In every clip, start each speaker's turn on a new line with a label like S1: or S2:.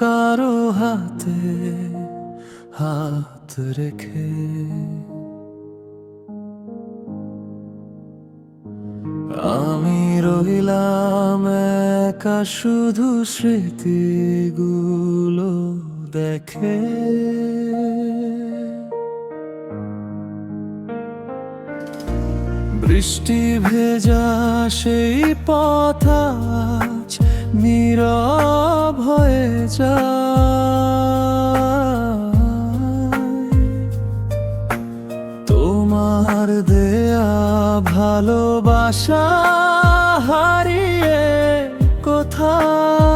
S1: কারো হাতে হাত রেখে। আমি রইলাম একা শুধু স্মৃতিগুলো দেখে। বৃষ্টি ভেজা সেই পথ আজ নীরব হয়ে যায়। তোমার দেয়া ভালোবাসা হারিয়ে কোথায়?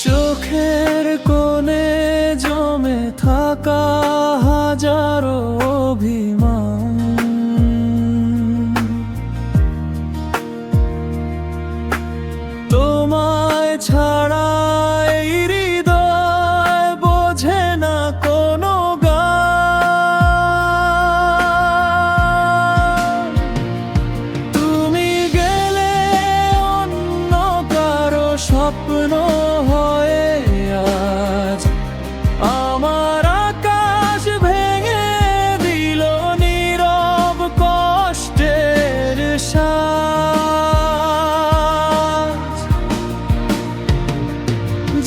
S1: চোখের কোণে জমে থাকা হাজারো অভিমান, তোমায় ছাড়া এই হৃদয় বোঝে না কোনো গান। তুমি গেলে অন্য কারো স্বপ্ন হয়ে আজ আমার আকাশ ভেঙে দিল নীরব কষ্টের শ্বাস।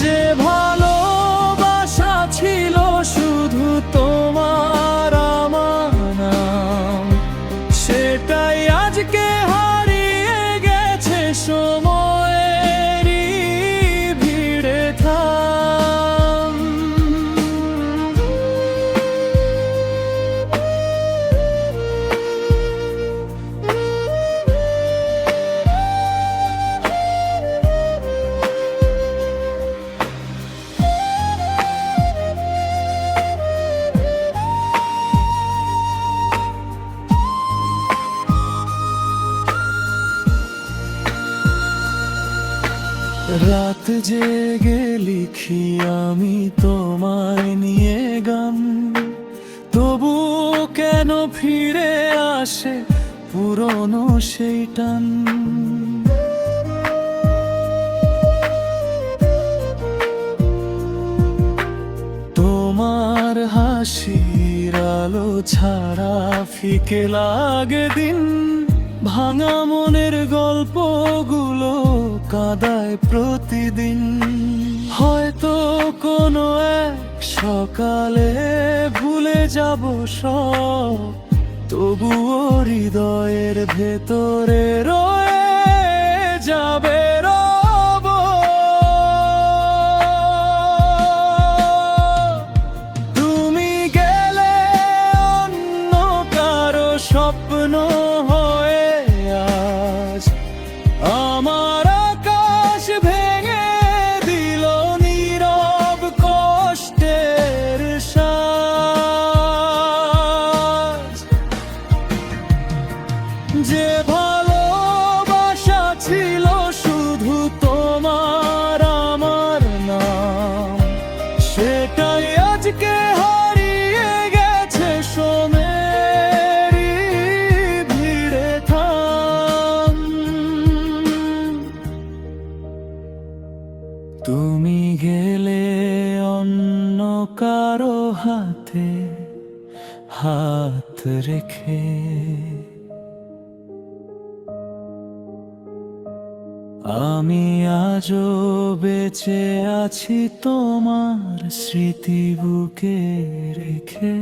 S1: যে ভালোবাসা ছিল শুধু তোমার আমার নাম, সেটাই আজকে হারিয়ে গেছে সময়েরই ভিড়ে থাম। রাত জেগে লিখি আমি তোমায় নিয়ে গান, তবু কেন ফিরে আসে পুরনো সেই টান। তোমার হাসির আলো ছাড়া ফিকে লাগে দিন, ভাঙা মনের গল্পগুলো কাঁদায় প্রতিদিন। হয়তো কোনো এক সকালে ভুলে যাব সব, তবুও হৃদয়ের ভেতরে রয়ে যাবে রব। তুমি গেলে অন্য কারো স্বপ্ন হয়ে আজ আমার আকাশ ভেঙে দিল নীরব কষ্টের শ্বাস। যে ভালোবাসা ছিল শুধু তোমার আমার নাম, সেটাই আজকে হারিয়ে গেছে সময়েরই ভিড়ে থাম। তুমি গেলে অন্য কারো হাতে হাত রেখে। আমি আজও বেঁচে আছি তোমার স্মৃতি বুকে রেখে।